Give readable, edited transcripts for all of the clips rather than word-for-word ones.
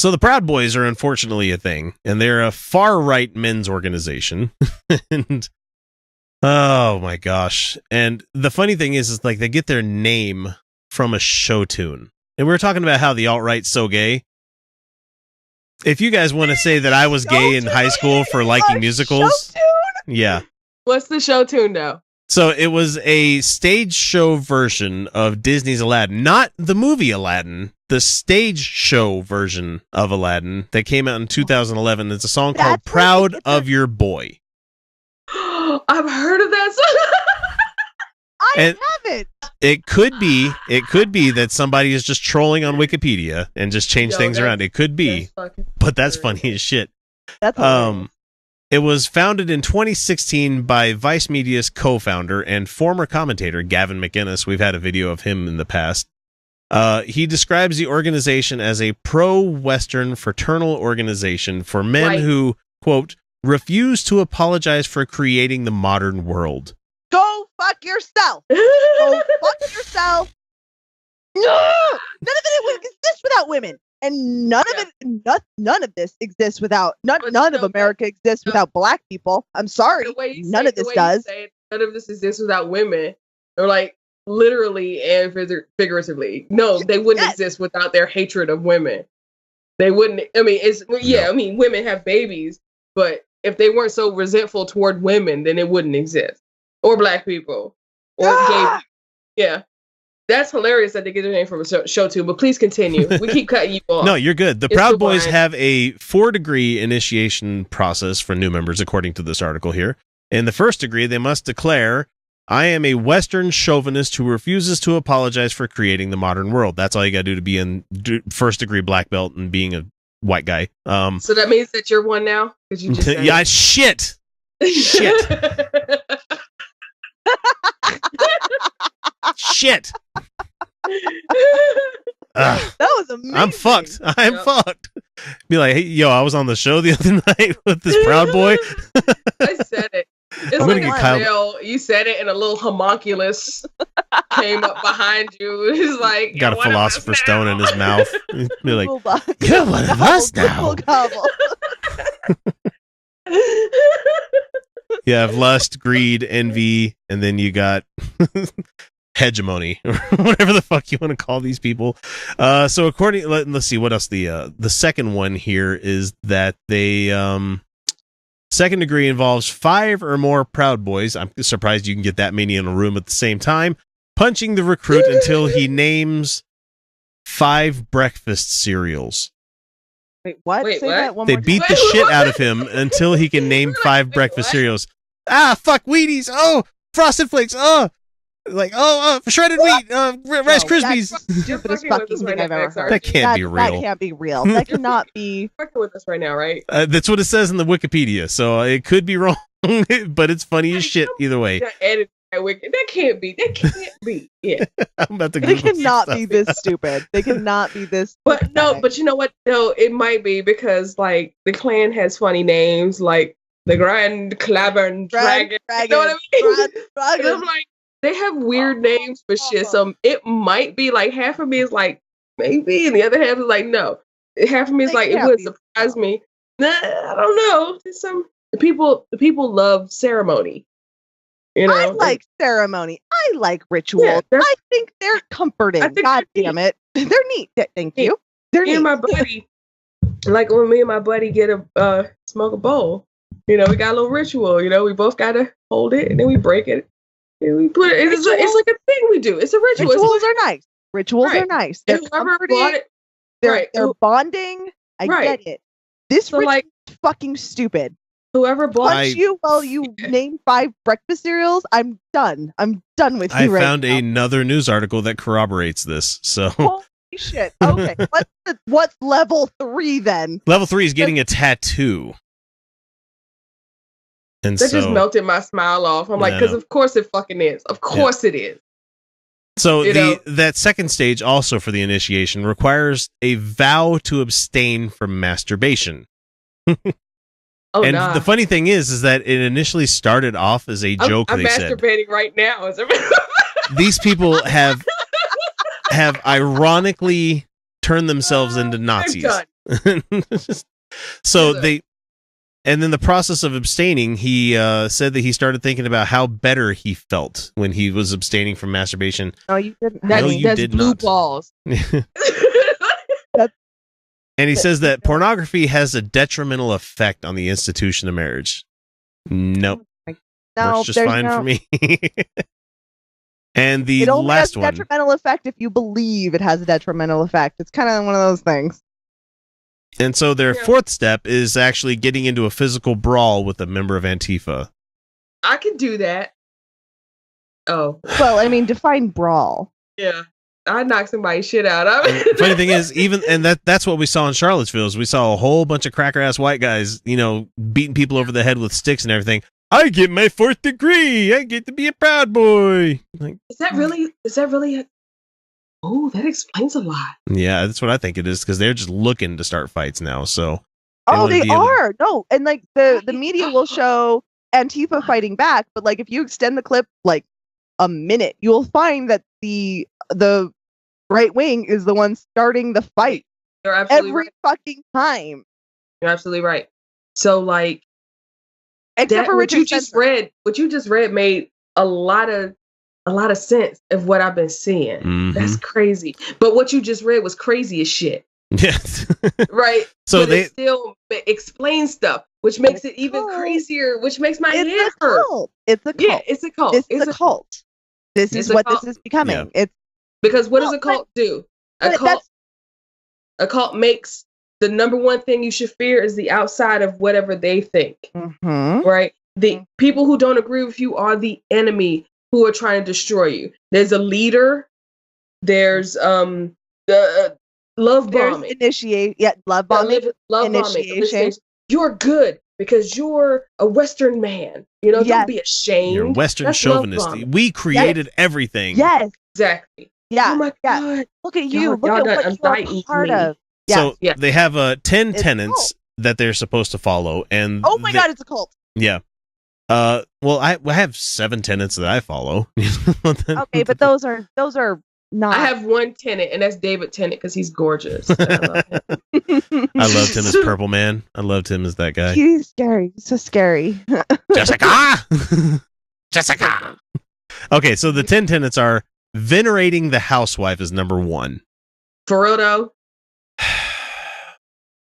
So the Proud Boys are unfortunately a thing, and they're a far-right men's organization. And oh my gosh. And the funny thing is like they get their name from a show tune. And we were talking about how the alt-right's so gay. If you guys want to say that I was gay in high school for liking musicals, yeah. What's the show tune though? So it was a stage show version of Disney's Aladdin, not the movie Aladdin, the stage show version of Aladdin that came out in 2011. It's a song called Proud of Your Boy. I've heard of that song. I haven't. It could be that somebody is just trolling on Wikipedia and just change things around. It could be, but that's funny as shit. That's hilarious. It was founded in 2016 by Vice Media's co-founder and former commentator Gavin McInnes. We've had a video of him in the past. He describes the organization as a pro-Western fraternal organization for men who, quote, refuse to apologize for creating the modern world. Go fuck yourself. Go fuck yourself. No! None of it would exist without women. And none of this exists without none of America exists without black people. I'm sorry. None of this does. None of this exists without women. Or like literally and figuratively. No, they wouldn't exist without their hatred of women. They wouldn't. I mean, I mean, women have babies, but if they weren't so resentful toward women, then it wouldn't exist. Or black people. Or gay people. Yeah. That's hilarious that they get their name from a show too, but please continue. We keep cutting you off. No, you're good. The Proud Boys have a 4-degree initiation process for new members, according to this article here. In the first degree, they must declare, I am a Western chauvinist who refuses to apologize for creating the modern world. That's all you got to do to be in first-degree black belt and being a white guy. So that means that you're one now? You just yeah, shit. Shit. That was amazing. I'm fucked. I'm fucked. Be like, hey, yo, I was on the show the other night with this Proud Boy. I said it. It's I'm like you said it and a little homunculus came up behind you. He's like, got a philosopher's stone in his mouth. Be like, you're one of us now. You have lust, greed, envy, and then you got hegemony, or whatever the fuck you want to call these people. So according, let's see what else. The second one here is that they second degree involves 5 or more Proud Boys. I'm surprised you can get that many in a room at the same time. Punching the recruit until he names 5 breakfast cereals. Wait, what? Wait, Say what? that one They more beat time. the shit out of him until he can name 5 breakfast cereals. Ah, fuck Wheaties. Oh, Frosted Flakes. Oh, like shredded wheat. Rice Krispies. That's the stupidest fucking thing I've ever heard. That can't be real. That can't be real. That cannot be. Fucking with us right now, right? That's what it says in the Wikipedia, so it could be wrong, but it's funny as shit either way. That can't be. That can't be. Yeah. I'm about to They Google cannot some be stuff. this stupid. They cannot be this. But no, but you know what? No, it might be because like the clan has funny names like the Grand Clavern Dragon. You know what I mean? And I'm like, they have weird names for shit. So it might be like half of me is like maybe, and the other half is like no. Half of me is like it would surprise me. Nah, I don't know. There's some people love ceremony. You know, I like ceremony. I like rituals. Yeah, I think they're comforting. God damn it. They're neat. Thank you. They're neat. And my buddy, like when me and my buddy get a smoke a bowl, you know, we got a little ritual. You know, we both gotta hold it and then we break it and we put it. It's like a thing we do. It's a ritual. Rituals are nice. Rituals are nice. They're comforting. They're bonding. I get it. This ritual is fucking stupid. Whoever punch you while you name 5 breakfast cereals, I'm done. I'm done with you. I found another news article that corroborates this. So holy shit. Okay, what's level 3 then? Level 3 is getting a tattoo. And that just melted my smile off. I'm like, because of course it fucking is. Of course it is. So that second stage also for the initiation requires a vow to abstain from masturbation. Oh, and the funny thing is that it initially started off as a joke. I'm they said masturbating right now. These people have ironically turned themselves into Nazis. So they, and then the process of abstaining, he said that he started thinking about how better he felt when he was abstaining from masturbation. No, you didn't. No, you that's did blue not. balls. And he says that pornography has a detrimental effect on the institution of marriage. Nope. No, works just there's fine no, for me. And the it only last has a one. detrimental effect if you believe it has a detrimental effect. It's kind of one of those things. And so their fourth step is actually getting into a physical brawl with a member of Antifa. I could do that. Oh. Well, I mean, define brawl. Yeah. I knock somebody's shit out. Funny thing is, that's what we saw in Charlottesville. Is we saw a whole bunch of cracker ass white guys, beating people over the head with sticks and everything. I get my 4th degree. I get to be a proud boy. Like, is that really? Oh, that explains a lot. Yeah, that's what I think it is, because they're just looking to start fights now. So. They are. No, and like the media will show Antifa fighting back, but like if you extend the clip like a minute, you'll find that the right wing is the one starting the fight. You're absolutely every right. fucking time. You're absolutely right. So like, except for what Richard you just read, made a lot of sense of what I've been seeing. Mm-hmm. That's crazy. But what you just read was crazy as shit. Yes. Right. So it still explains stuff, which makes it even crazier, which makes my head hurt. It's a cult. Yeah, it's a cult. This is a cult. This is what this is becoming. Yeah. It's because what does a cult do? A cult makes the number one thing you should fear is the outside of whatever they think. Mm-hmm. Right? The people who don't agree with you are the enemy who are trying to destroy you. There's a leader. There's the love bombing. Love bombing. Love initiation. bombing. You're good because you're a Western man. Don't be ashamed. You're Western That's chauvinist. We created everything. Yes. Exactly. Yeah. Oh my God. Look at you. Look y'all at what you're a part of. So they have 10 tenets that they're supposed to follow, and oh my God, it's a cult. Yeah. Well, I have 7 tenets that I follow. Okay, but those are not. I have one Tennant, and that's David Tennant because he's gorgeous. I love him. I loved him as Purple Man. I loved him as that guy. He's scary. So scary. Jessica. Jessica. Okay, so the 10 tenets are venerating the housewife is number 1. For real though.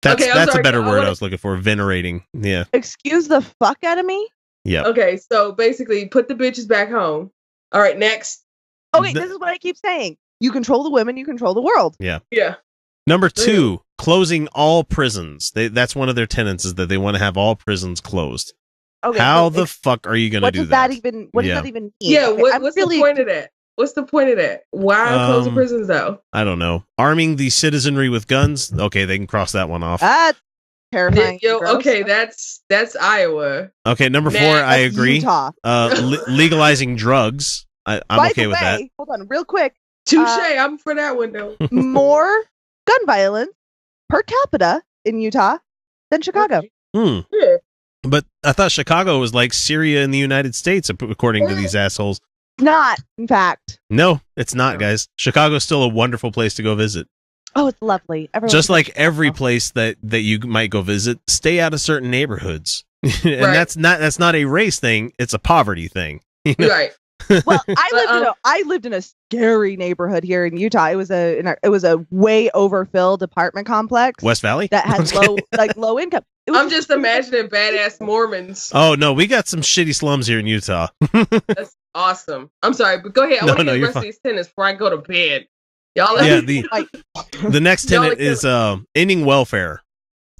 That's a better word I was looking for. Venerating. Yeah. Excuse the fuck out of me? Yeah. Okay, so basically put the bitches back home. All right, next. Okay, this is what I keep saying. You control the women, you control the world. Yeah. Yeah. Number 2, closing all prisons. That's one of their tenets, is that they want to have all prisons closed. Okay. How the fuck are you going to do that? What does that even mean? Yeah, what's the point of that? What's the point of that? Why closing prisons though? I don't know. Arming the citizenry with guns? Okay, they can cross that one off. That's terrifying. Okay, that's Iowa. Okay, number 4, I agree. Utah. Legalizing drugs. I'm okay with that. Hold on, real quick. Touche, I'm for that one though. More gun violence per capita in Utah than Chicago. Yeah. But I thought Chicago was like Syria in the United States, according to these assholes. Not, in fact. No, it's not, guys. Chicago's still a wonderful place to go visit. Oh, it's lovely. Just like every place that you might go visit, stay out of certain neighborhoods. And that's not a race thing, it's a poverty thing. Right. Well, I lived in a scary neighborhood here in Utah. It was a way overfilled apartment complex. West Valley? That had low income. I'm just imagining badass Mormons. Oh no, we got some shitty slums here in Utah. That's awesome. I'm sorry, but go ahead. I want to get the rest of these tenets before I go to bed. Y'all the next tenet is ending welfare.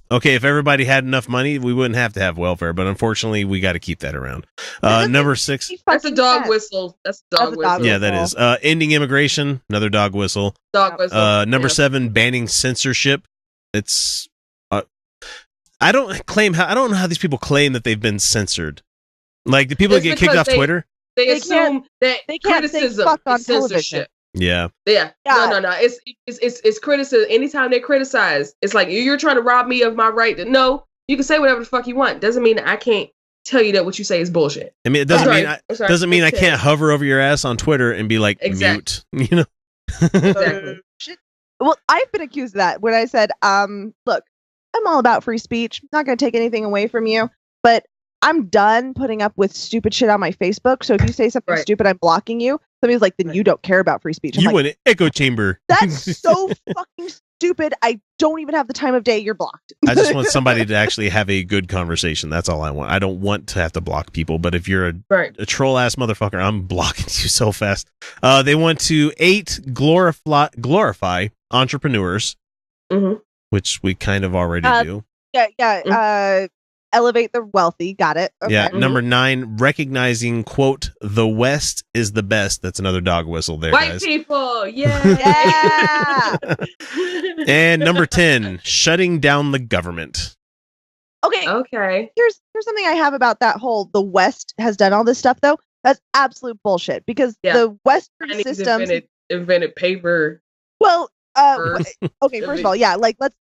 Okay, if everybody had enough money, we wouldn't have to have welfare, but unfortunately, we got to keep that around. Number 6. That's a dog whistle. That's a dog whistle. Yeah, that is. Ending immigration, another dog whistle. Dog whistle. Number 7, banning censorship. It's I don't know how these people claim that they've been censored. Like the people that get kicked off Twitter. They assume that they can't criticism is censorship. Yeah. No. It's criticism. Anytime they criticize, it's like you're trying to rob me of my right to know. You can say whatever the fuck you want. Doesn't mean that I can't tell you that what you say is bullshit. I mean, it doesn't mean I can't hover over your ass on Twitter and be like mute. You know. Exactly. Well, I've been accused of that when I said, look, I'm all about free speech. Not going to take anything away from you, but I'm done putting up with stupid shit on my Facebook. So if you say something stupid, I'm blocking you. Somebody's like, then you don't care about free speech. I'm you like, in an echo chamber. That's so fucking stupid. I don't even have the time of day. You're blocked. I just want somebody to actually have a good conversation. That's all I want. I don't want to have to block people, but if you're a troll ass motherfucker, I'm blocking you so fast. They want to glorify entrepreneurs, which we kind of already do. Yeah. Elevate the wealthy. Got it. Okay. Yeah. Number 9, recognizing, quote, the West is the best. That's another dog whistle there, White guys. people. Yeah. And number 10, shutting down the government. Okay. Here's something I have about that whole the West has done all this stuff, though. That's absolute bullshit because the Western systems invented paper. Well, okay. First of all,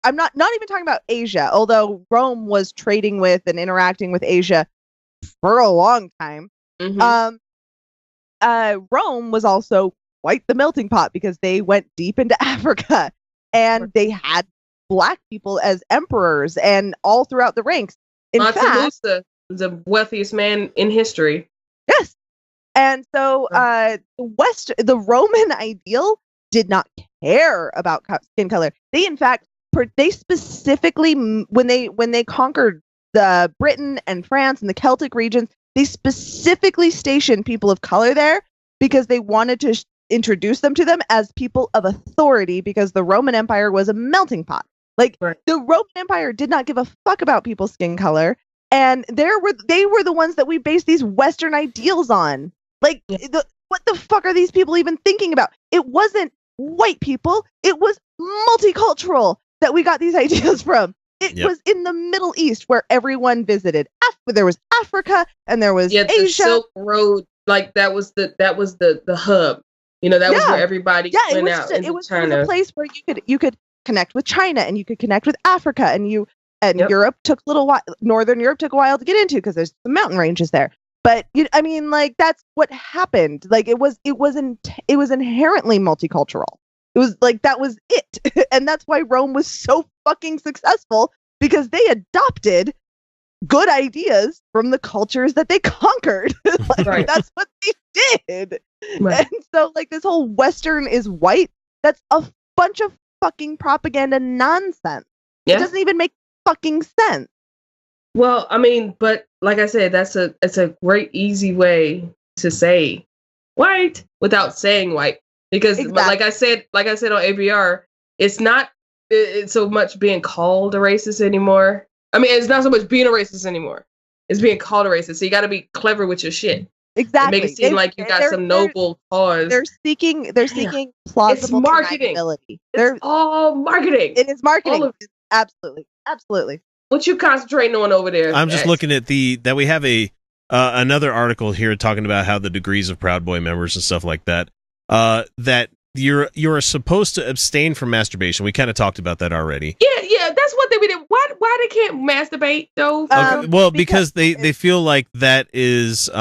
I'm not even talking about Asia, although Rome was trading with and interacting with Asia for a long time. Rome was also quite the melting pot because they went deep into Africa and they had black people as emperors and all throughout the ranks. In fact, the wealthiest man in history. Yes. And so the Roman ideal did not care about skin color. They, in fact, they specifically, when they conquered the Britain and France and the Celtic regions, they specifically stationed people of color there because they wanted to introduce them to them as people of authority because the Roman Empire was a melting pot. The Roman Empire did not give a fuck about people's skin color, and they were the ones that we based these Western ideals on. What the fuck are these people even thinking about? It wasn't white people. It was multicultural that we got these ideas from. It was in the Middle East where everyone visited. There was Africa and there was Asia. The Silk Road, that was the hub. That was where everybody went out. It was a place where you could connect with China and you could connect with Africa and Europe took Northern Europe took a while to get into because there's some mountain ranges there. But that's what happened. It was inherently multicultural. It was that was it. And that's why Rome was so fucking successful because they adopted good ideas from the cultures that they conquered. That's what they did. Right. And so this whole Western is white, that's a bunch of fucking propaganda nonsense. It doesn't even make fucking sense. Well, but like I said, it's a great easy way to say white without saying white. Because like I said on ABR, it's not so much being called a racist anymore. It's not so much being a racist anymore. It's being called a racist. So you got to be clever with your shit. Exactly. Make it seem like you got some noble cause. They're seeking plausible deniability. It's all marketing. It is marketing. Absolutely. What you concentrating on over there? I'm just looking at that we have another article here talking about how the degrees of Proud Boy members and stuff like that. That you're supposed to abstain from masturbation. We kind of talked about that already. Yeah, that's what we did. Why they can't masturbate though? Okay. Well, because they feel like that is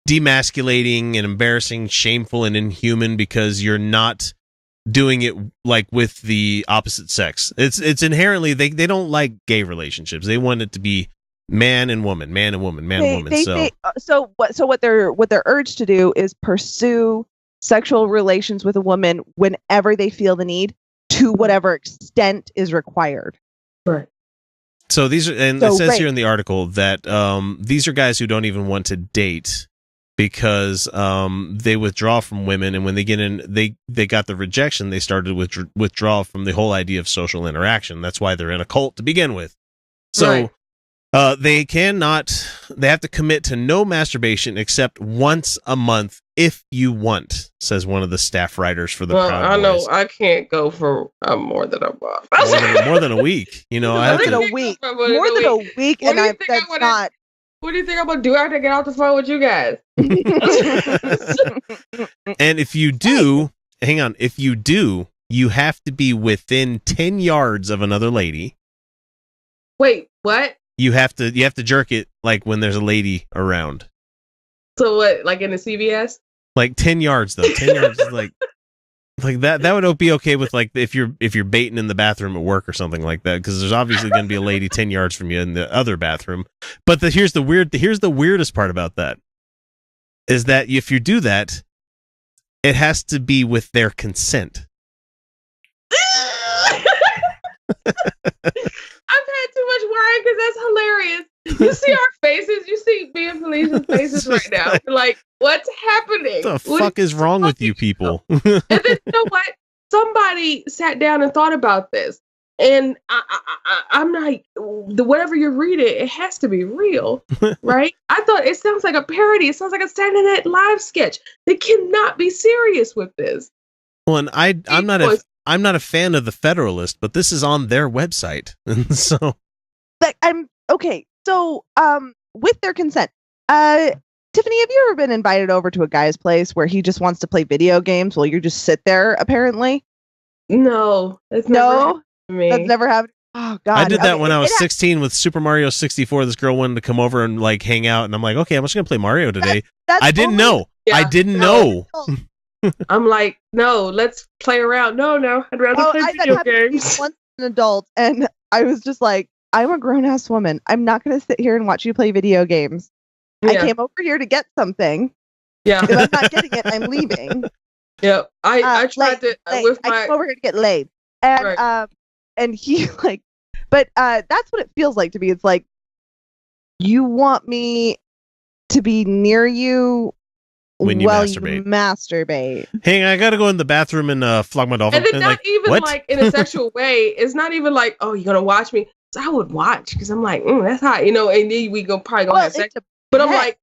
demasculating and embarrassing, shameful and inhuman because you're not doing it with the opposite sex. It's inherently they don't like gay relationships. They want it to be man and woman, man and woman, man and woman. So what they're urged to do is pursue sexual relations with a woman whenever they feel the need to whatever extent is required. Right. So it says here in the article that these are guys who don't even want to date because they withdraw from women, and when they get in, they got the rejection. They started withdraw from the whole idea of social interaction. That's why they're in a cult to begin with. So they have to commit to no masturbation except once a month if you want, says one of the staff writers for the Proud Boys. I know I can't go for more than a month. More than a week. More than a week, and that's not. What do you think I'm gonna do? I have to get off the phone with you guys. And if you do, you have to be within 10 yards of another lady. Wait, what? You have to jerk it when there's a lady around. So what, in the CVS? 10 yards though. 10 yards is Like that would be okay with like if you're baiting in the bathroom at work or something like that, because there's obviously going to be a lady 10 yards from you in the other bathroom. But here's the weirdest part about that is that if you do that, it has to be with their consent. I've had too much wine because that's hilarious. You see our faces. You see me and Felicia's faces right now. Like, what's happening? What the fuck is wrong with you people? And then you know what? Somebody sat down and thought about this, and I'm like, whatever you're reading, it has to be real, right? I thought it sounds like a parody. It sounds like a Saturday Night Live sketch. They cannot be serious with this. Well, and I'm not a fan of the Federalist, but this is on their website, and so like I'm okay. So with their consent, Tiffany, have you ever been invited over to a guy's place where he just wants to play video games while you just sit there? Apparently, no, that's never happened to me. That's never happened. Oh God, I did that when I was 16 with Super Mario 64. This girl wanted to come over and like hang out, and I'm like, okay, I'm just gonna play Mario today. I didn't know. Yeah, I didn't know. I'm like, no, let's play around. No, I'd rather play video games. Once an adult, and I was just like, I'm a grown-ass woman. I'm not going to sit here and watch you play video games. Yeah. I came over here to get something. Yeah. If I'm not getting it, I'm leaving. Yeah. I tried to with my. I came over here to get laid, and right. And he like, but that's what it feels like to me. It's like you want me to be near you. When you masturbate. Hey, I gotta go in the bathroom and flog my dolphin. And then not even like in a sexual way. It's not even like, oh, you're gonna watch me. So I would watch because I'm like, that's hot, and then we probably gonna have sex. But I'm like,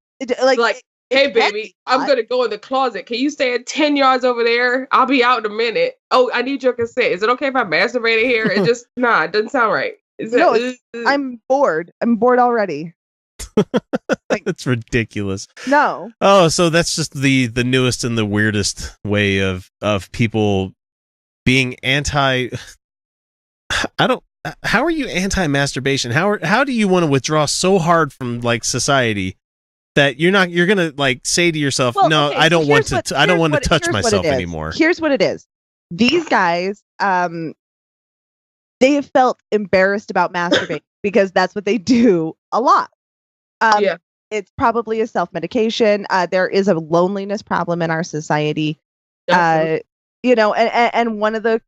hey, baby, I'm gonna go in the closet. Can you stand 10 yards over there? I'll be out in a minute. Oh, I need your consent. Is it okay if I masturbate in here? It just it doesn't sound right. I'm bored. I'm bored already. That's ridiculous. No. Oh, so that's just the newest and the weirdest way of people being anti. How are you anti-masturbation? How do you want to withdraw so hard from like society that you're gonna like say to yourself, no, okay, I don't want to touch myself anymore. Here's what it is. These guys, they have felt embarrassed about masturbating because that's what they do a lot. It's probably a self-medication. There is a loneliness problem in our society. And one of the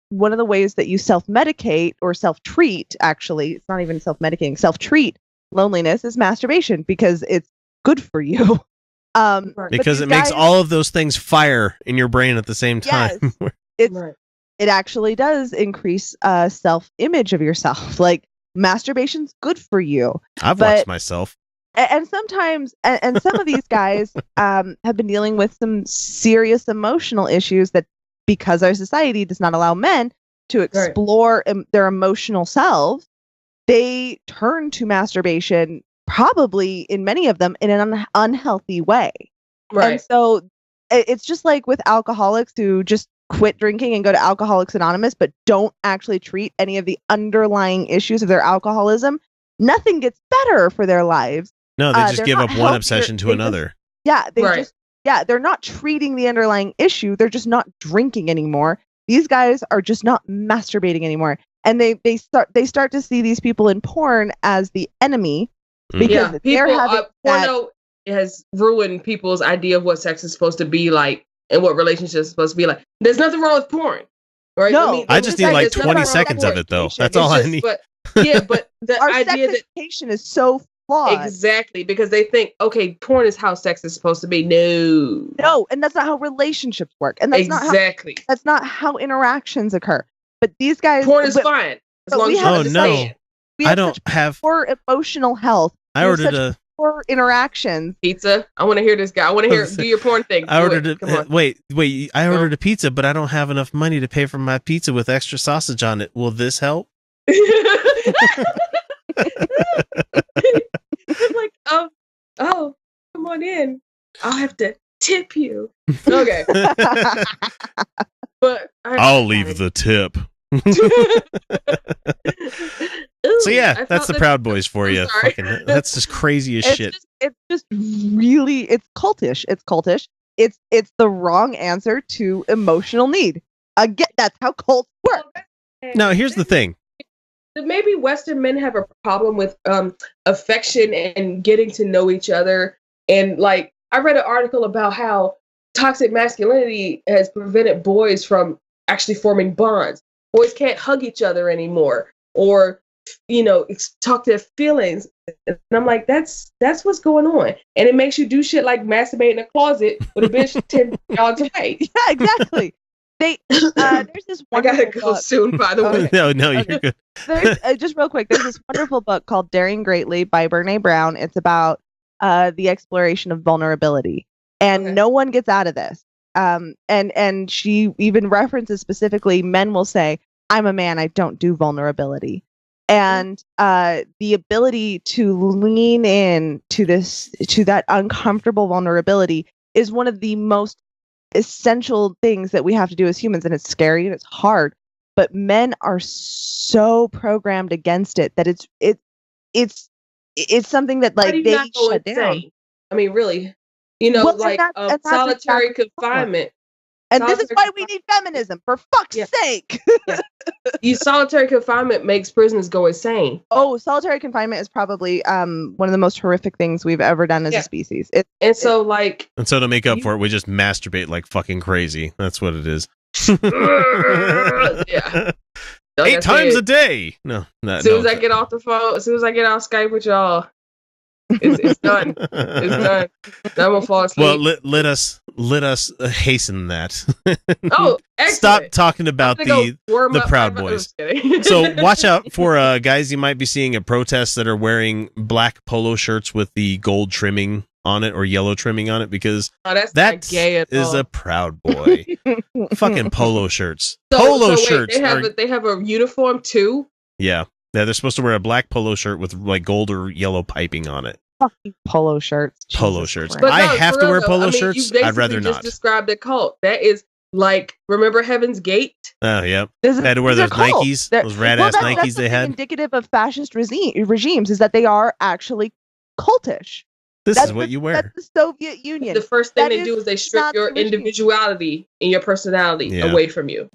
ways that you self-medicate or self-treat, actually, it's not even self-medicating, self-treat loneliness is masturbation because it's good for you. Because it makes all of those things fire in your brain at the same time. Yes, it actually does increase self-image of yourself. Like masturbation's good for you. I've watched myself. And sometimes, and some of these guys have been dealing with some serious emotional issues that because our society does not allow men to explore their emotional selves, they turn to masturbation, probably in many of them, in an unhealthy way. Right. And so it's just like with alcoholics who just quit drinking and go to Alcoholics Anonymous, but don't actually treat any of the underlying issues of their alcoholism. Nothing gets better for their lives. No, they just give up one obsession to another. They're not treating the underlying issue. They're just not drinking anymore. These guys are just not masturbating anymore. And they start to see these people in porn as the enemy because they're having porno has ruined people's idea of what sex is supposed to be like and what relationships are supposed to be like. There's nothing wrong with porn. Right? No, I just need like 20 seconds of it though. That's all I need. But the our idea sex education is so flawed. Exactly, because they think, okay, porn is how sex is supposed to be. No, and that's not how relationships work, and that's not how interactions occur. But these guys, porn is fine as long as I don't have poor emotional health. I ordered poor interactions. Pizza. I want to hear this guy. I want to hear do your porn thing. I ordered I ordered a pizza, but I don't have enough money to pay for my pizza with extra sausage on it. Will this help? I'm like, oh, come on in. I'll have to tip you. Okay. But I'll leave the tip. So yeah, that's the Proud Boys for you. That's just crazy as shit. It's just really, it's cultish. It's cultish. It's the wrong answer to emotional need. Again, that's how cults work. Now, here's the thing. Maybe Western men have a problem with affection and getting to know each other. And like, I read an article about how toxic masculinity has prevented boys from actually forming bonds. Boys can't hug each other anymore, or talk their feelings. And I'm like, that's what's going on. And it makes you do shit like masturbate in a closet with a bitch 10 yards away. Yeah, exactly. There's this wonderful I gotta go book. soon, by the way. No, Okay. you're good. There's just real quick. There's this wonderful book called Daring Greatly by Brene Brown. It's about the exploration of vulnerability, and no one gets out of this. And she even references specifically, men will say, "I'm a man, I don't do vulnerability." And the ability to lean in to that uncomfortable vulnerability is one of the most essential things that we have to do as humans, and it's scary and it's hard, but men are so programmed against it that it's something that like they shut down. I mean, really, solitary confinement. And this is why we need feminism, for fuck's sake. Solitary confinement makes prisoners go insane. Oh, solitary confinement is probably one of the most horrific things we've ever done as a species. So to make up for it, we just masturbate like fucking crazy. That's what it is. Yeah. 8 times a day. No. As soon as I get off the phone, as soon as I get off Skype with y'all, it's done. It's done. I'm gonna fall asleep. Well, let us hasten that. Oh, excellent. Stop talking about the Proud Boys. So watch out for guys you might be seeing at protests that are wearing black polo shirts with the gold trimming on it or yellow trimming on it, because that is a Proud Boy. Fucking polo shirts. Shirts. They have a uniform too. Yeah. Yeah, they're supposed to wear a black polo shirt with like gold or yellow piping on it. Fucking polo shirts. Polo shirts. But I have to wear polo shirts. I'd rather not. You just described a cult. That is like, remember Heaven's Gate? Oh, yeah. They had to wear those Nikes, those rad-ass Nikes they had. Indicative of fascist regimes is that they are actually cultish. This is what you wear. That's the Soviet Union. The first thing they do is they strip your individuality and your personality away from you.